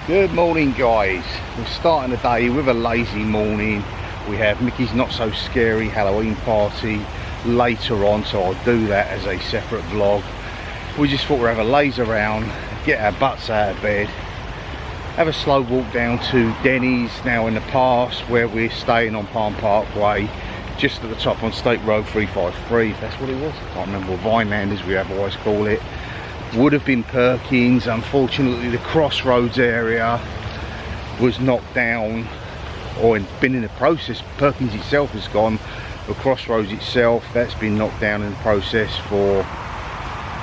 Good morning, guys. We're starting the day with a lazy morning. We have Mickey's Not So Scary Halloween party later on, so I'll do that as a separate vlog. We just thought we'd have a laze around, get our butts out of bed, have a slow walk down to Denny's. Now in the past, where we're staying on Palm Parkway, just at the top on State Road 353, if that's what it was, I can't remember, or Vineland as we otherwise call it, would have been Perkins. Unfortunately, the Crossroads area was knocked down, or been in the process. Perkins itself has gone, but Crossroads itself, that's been knocked down in the process for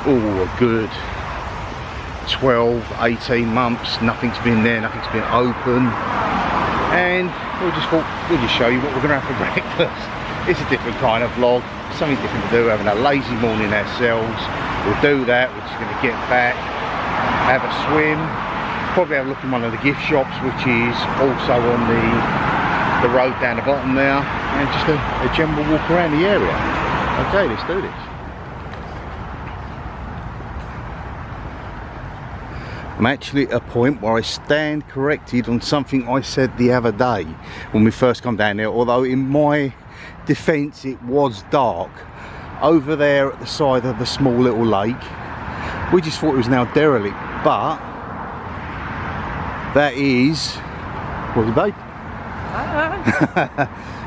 a good 12-18 months. Nothing's been there, nothing's been open, and we just thought we'll just show you what we're going to have for breakfast. It's a different kind of vlog, something different to do, having a lazy morning ourselves. We'll do that. We're just going to get back, have a swim, probably have a look in one of the gift shops, which is also on the road down the bottom there, and just a general walk around the area. Okay, let's do this. I'm actually at a point where I stand corrected on something I said the other day when we first come down there, although in my defence it was dark. Over there at the side of the small little lake, we just thought it was now derelict, but that is, what's it, babe?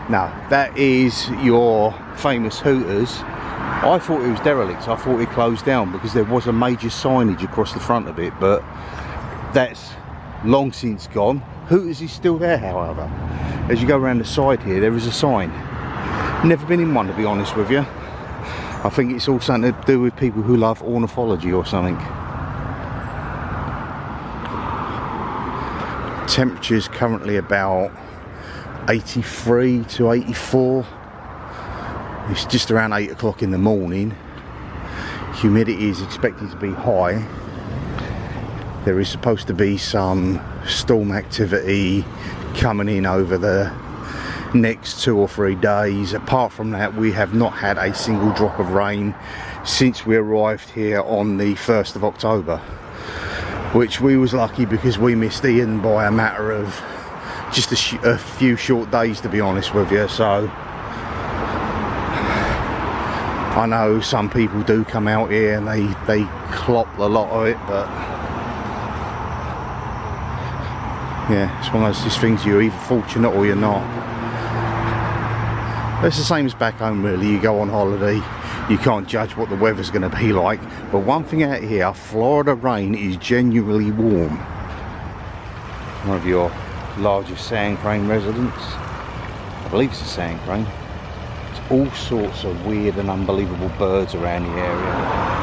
No, that is your famous Hooters. I thought it was derelict. I thought it closed down because there was a major signage across the front of it, but that's long since gone. Hooters is still there, however. As you go around the side here, there is a sign. Never been in one, to be honest with you. I think it's all something to do with people who love ornithology or something. Temperature's currently about 83 to 84. It's just around 8 o'clock in the morning. Humidity is expected to be high. There is supposed to be some storm activity coming in over the next 2 or 3 days. Apart from that, we have not had a single drop of rain since we arrived here on the 1st of October, which we was lucky because we missed Ian by a matter of just a few short days, to be honest with you. So I know some people do come out here and they clop a lot of it, but yeah, it's one of those things, you're either fortunate or you're not. It's the same as back home, really. You go on holiday, you can't judge what the weather's going to be like, but one thing out here, Florida rain is genuinely warm. One of your largest sand crane residents, I believe it's a sand crane. There's all sorts of weird and unbelievable birds around the area.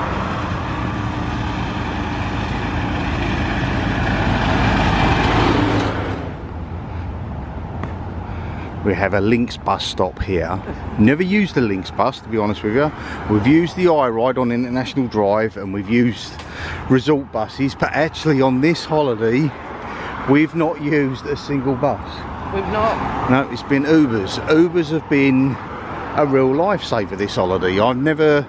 We have a Lynx bus stop here. Never used the Lynx bus, to be honest with you. We've used the iRide on International Drive, and we've used resort buses, but actually on this holiday we've not used a single bus. We've not? No, it's been Ubers. Ubers have been a real lifesaver this holiday. I've never,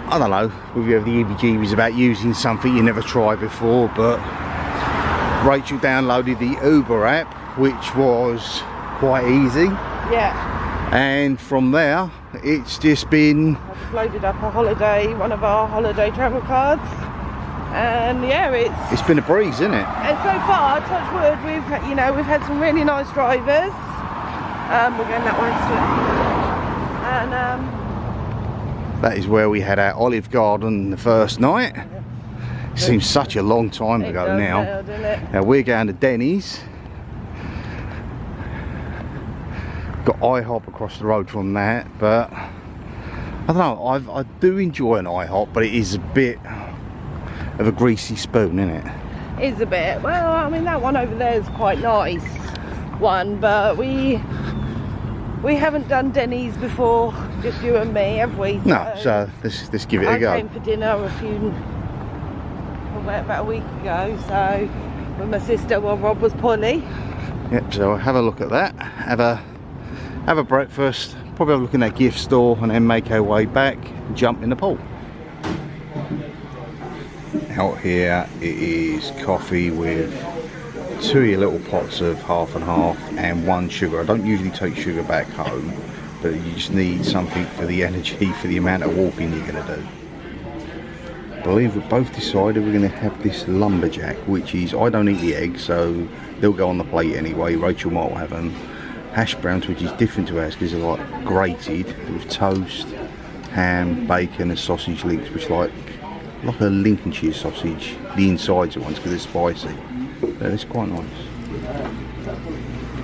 I don't know if you have the EBGBs about using something you never tried before, but Rachel downloaded the Uber app, which was quite easy. Yeah. And from there, it's just been... I've loaded up one of our holiday travel cards. And yeah, it's been a breeze, isn't it? And so far, touch wood, we've had some really nice drivers. We're going that way. And that is where we had our Olive Garden the first night. It seems such a long time ago now. Doesn't it? Now we're going to Denny's. Got IHOP across the road from that, but I don't know, I do enjoy an IHOP, but it is a bit of a greasy spoon, isn't it? It's a bit. Well, I mean, that one over there is quite nice one, but we haven't done Denny's before, just you and me, have we? No, so let's give it a go. I came for dinner about a week ago, so with my sister while Rob was poorly. Yep, so have a look at that, have a breakfast, probably have a look in that gift store, and then make our way back and jump in the pool. Out here it is coffee with two of your little pots of half and half and 1 sugar. I don't usually take sugar back home, but you just need something for the energy, for the amount of walking you're going to do. I believe we've both decided we're going to have this lumberjack, which is, I don't eat the eggs, so they'll go on the plate anyway. Rachel might have them. Hash browns, which is different to ours because they're like grated with toast, ham, bacon and sausage links, which like a Lincolnshire sausage, the insides of ones, because they're spicy. But it's quite nice.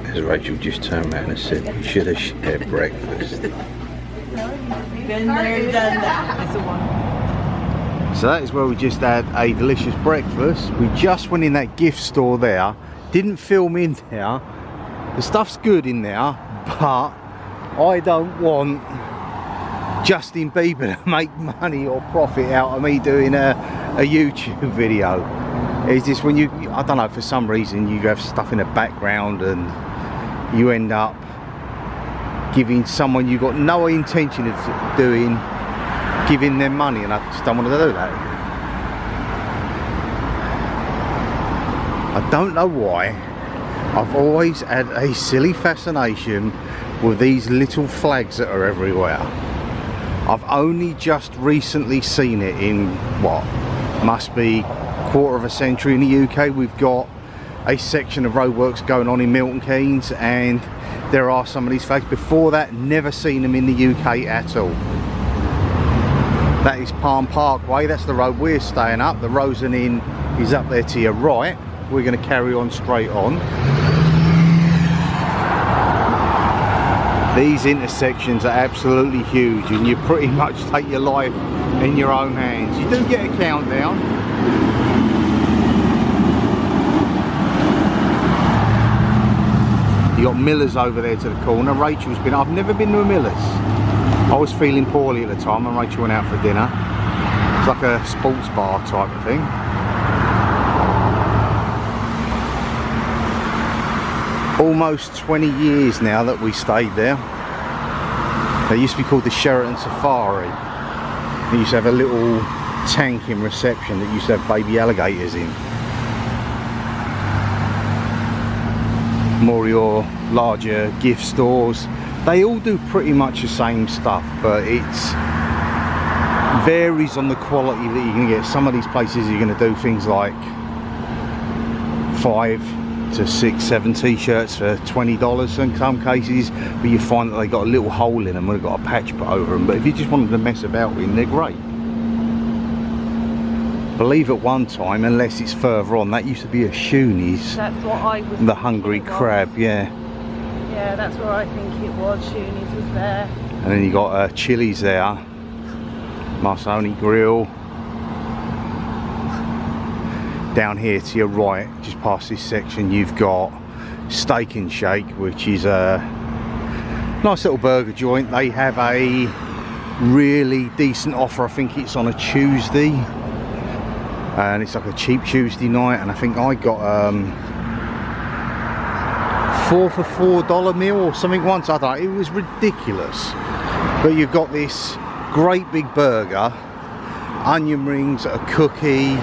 As Rachel just turned around and said, we should have shared breakfast. Been there, done that. It's a one. So that is where we just had a delicious breakfast. We just went in that gift store there, didn't film in there. The stuff's good in there, but I don't want Justin Bieber to make money or profit out of me doing a YouTube video. It's just when you, I don't know, for some reason you have stuff in the background and you end up giving someone you got no intention of doing, giving them money, and I just don't want to do that. I don't know why. I've always had a silly fascination with these little flags that are everywhere. I've only just recently seen it in what must be quarter of a century in the UK. We've got a section of roadworks going on in Milton Keynes, and there are some of these flags. Before that, never seen them in the UK at all. That is Palm Parkway. That's the road we're staying up. The Rosen Inn is up there to your right. We're going to carry on straight on. These intersections are absolutely huge, and you pretty much take your life in your own hands. You do get a countdown. You got Miller's over there to the corner. Rachel's been, I've never been to a Miller's. I was feeling poorly at the time and Rachel went out for dinner. It's like a sports bar type of thing. Almost 20 years now that we stayed there. They used to be called the Sheraton Safari. They used to have a little tank in reception that used to have baby alligators in. More of your larger gift stores, they all do pretty much the same stuff, but it's varies on the quality that you can get. Some of these places you're going to do things like 5 to 6, 7 t-shirts for $20 in some cases, but you find that they got a little hole in them and they've got a patch put over them. But if you just wanted to mess about with them, they're great. I believe at one time, unless it's further on, that used to be a Shuni's. That's what I was. The Hungry Crab, yeah. Yeah, that's where I think it was. Shuni's was there. And then you got Chili's there, Marsoni Grill. Down here to your right, just past this section, you've got Steak and Shake, which is a nice little burger joint. They have a really decent offer. I think it's on a Tuesday, and it's like a cheap Tuesday night. And I think I got 4 for $4 meal or something once. I don't know, it was ridiculous. But you've got this great big burger, onion rings, a cookie,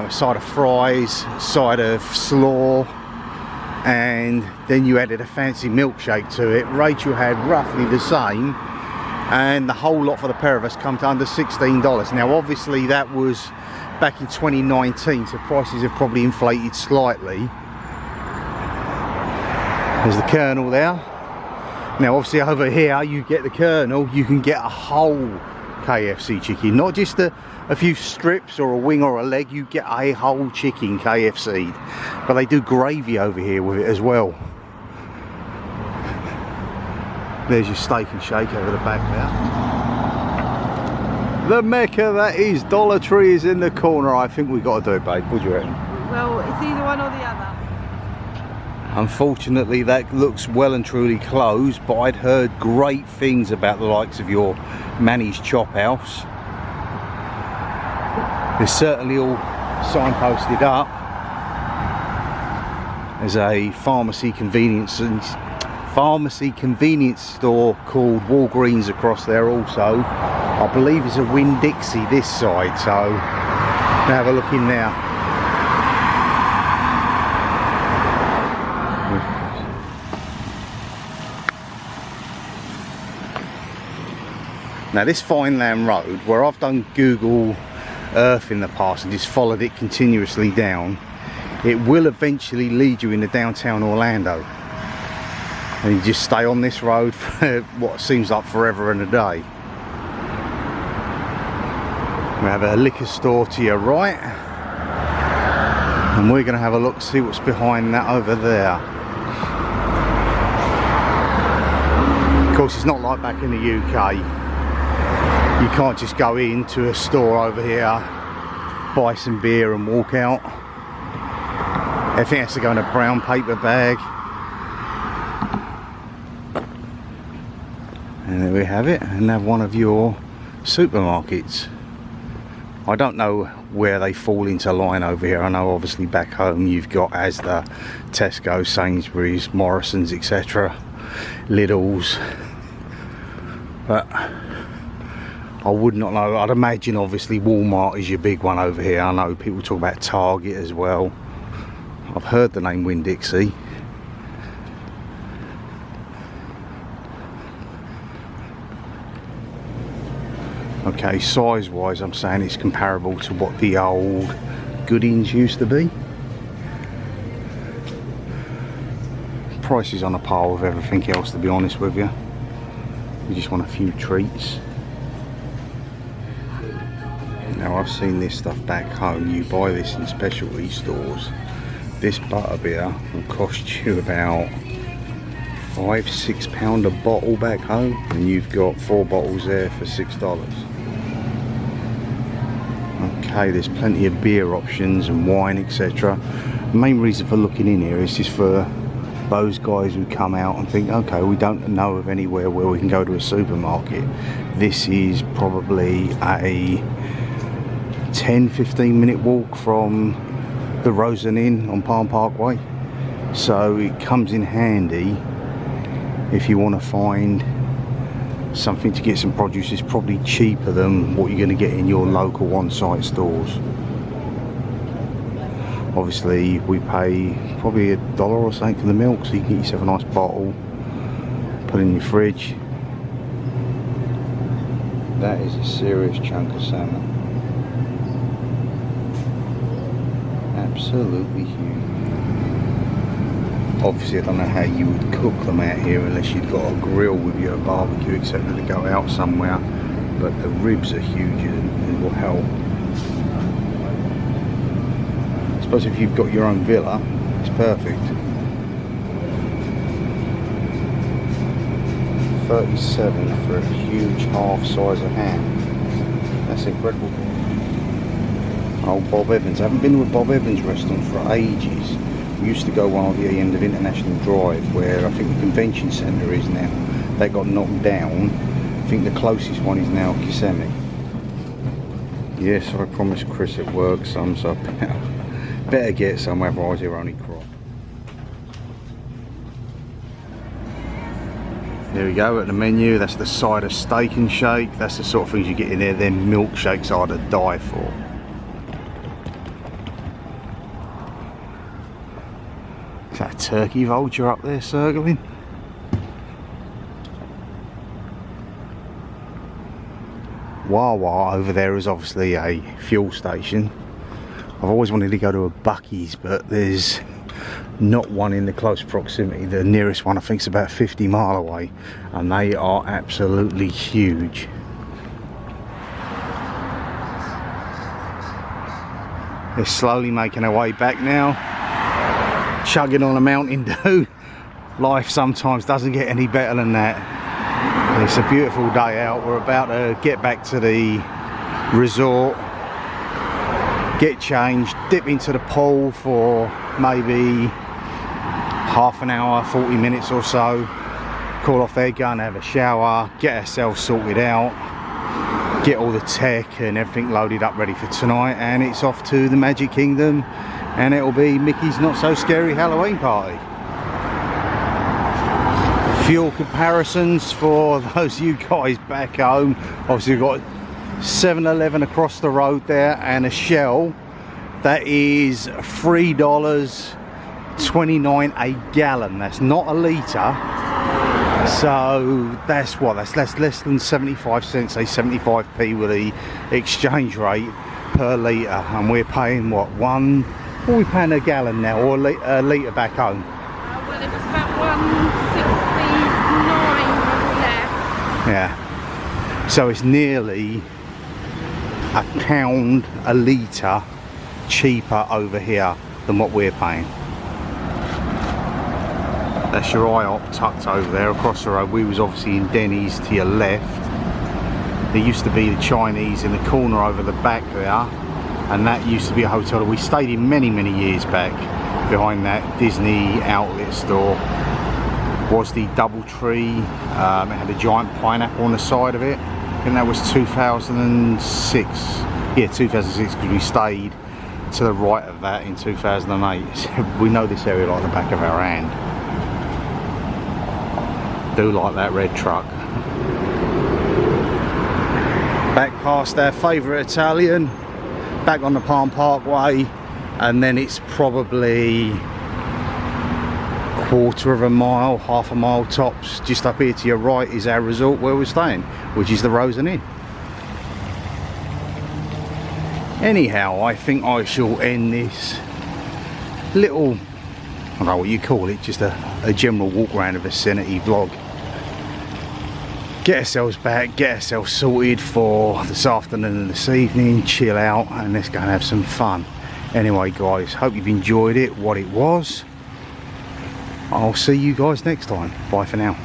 side of fries, side of slaw, and then you added a fancy milkshake to it. Rachel had roughly the same, and the whole lot for the pair of us come to under $16. Now obviously that was back in 2019, so prices have probably inflated slightly. There's the Colonel there. Now obviously over here you get the Colonel, you can get a whole KFC chicken, not just a few strips or a wing or a leg. You get a whole chicken KFC'd, but they do gravy over here with it as well. There's your Steak and Shake over the back there. The Mecca that is Dollar Tree is in the corner. I think we've got to do it, babe. What do you reckon? Well, it's either one or the other. Unfortunately that looks well and truly closed, but I'd heard great things about the likes of your Manny's Chop House. They're certainly all signposted up. There's a pharmacy convenience store called Walgreens across there also. I believe it's a Winn Dixie this side, so we'll have a look in there. Now this Vineland Road, where I've done Google Earth in the past and just followed it continuously down, it will eventually lead you into downtown Orlando. And you just stay on this road for what seems like forever and a day. We have a liquor store to your right. And we're going to have a look, see what's behind that over there. Of course, it's not like back in the UK. You can't just go into a store over here, buy some beer and walk out. Everything has to go in a brown paper bag. And there we have it, and have one of your supermarkets. I don't know where they fall into line over here. I know obviously back home you've got Asda, Tesco, Sainsbury's, Morrison's, etc. Lidl's. But I would not know. I'd imagine obviously Walmart is your big one over here. I know people talk about Target as well. I've heard the name Winn Dixie. Okay, size wise I'm saying it's comparable to what the old Goodings used to be. Price is on a par with everything else, to be honest with you. You just want a few treats. Now I've seen this stuff back home. You buy this in specialty stores. This butterbeer will cost you about £5–6 a bottle back home, and you've got 4 bottles there for $6. Okay, there's plenty of beer options and wine, etc. The main reason for looking in here is just for those guys who come out and think, okay, we don't know of anywhere where we can go to a supermarket. This is probably a 10–15 minute walk from the Rosen Inn on Palm Parkway, so it comes in handy if you want to find something to get some produce. It's probably cheaper than what you're going to get in your local on-site stores. Obviously we pay probably $1 or something for the milk, so you can get yourself a nice bottle, put it in your fridge. That is a serious chunk of salmon. Absolutely huge. Obviously I don't know how you would cook them out here unless you'd got a grill with your barbecue, except to go out somewhere, but the ribs are huge and will help. I suppose if you've got your own villa, it's perfect. 37 for a huge half size of ham. That's incredible. Oh, Bob Evans. I haven't been to a Bob Evans restaurant for ages. We used to go one at the end of International Drive, where I think the convention centre is now. They got knocked down. I think the closest one is now Kissimmee. Yes, I promised Chris at work some, so better get some, otherwise he'll only crop. There we go, at the menu. That's the side of steak and shake. That's the sort of things you get in there. Then milkshakes are to die for. Is that a turkey vulture up there circling? Wawa over there is obviously a fuel station. I've always wanted to go to a Buc-ee's, but there's not one in the close proximity. The nearest one I think is about 50 miles away, and they are absolutely huge. They're slowly making their way back now, chugging on a Mountain Dew. Life sometimes doesn't get any better than that. It's a beautiful day out. We're about to get back to the resort, get changed, dip into the pool for maybe half an hour, 40 minutes or so, call off there, go and have a shower, get ourselves sorted out, get all the tech and everything loaded up ready for tonight, and it's off to the Magic Kingdom, and it'll be Mickey's Not So Scary Halloween Party. Fuel comparisons for those of you guys back home. Obviously we've got 7-Eleven across the road there and a Shell. That is $3.29 a gallon. That's not a litre, So that's what, that's less than 75 cents, say 75p with the exchange rate per litre, and we're paying what, what are we paying a gallon now, or a litre back home? Well, it was about 169 left. Yeah, so it's nearly £1 a litre cheaper over here than what we're paying. That's your IHOP tucked over there across the road. We was obviously in Denny's to your left. There used to be the Chinese in the corner over the back there, and that used to be a hotel that we stayed in many years back. Behind that Disney outlet store was the DoubleTree. It had a giant pineapple on the side of it. I think that was 2006. Yeah, 2006, because we stayed to the right of that in 2008. So we know this area like the back of our hand. Do like that red truck. Back past our favourite Italian, back on the Palm Parkway, and then it's probably quarter of a mile, half a mile tops. Just up here to your right is our resort where we're staying, which is the Rosen Inn. Anyhow, I think I shall end this little, I don't know what you call it, just a general walk around the vicinity vlog. Get ourselves back, get ourselves sorted for this afternoon and this evening, chill out, and let's go and have some fun. Anyway guys, hope you've enjoyed it, what it was. I'll see you guys next time. Bye for now.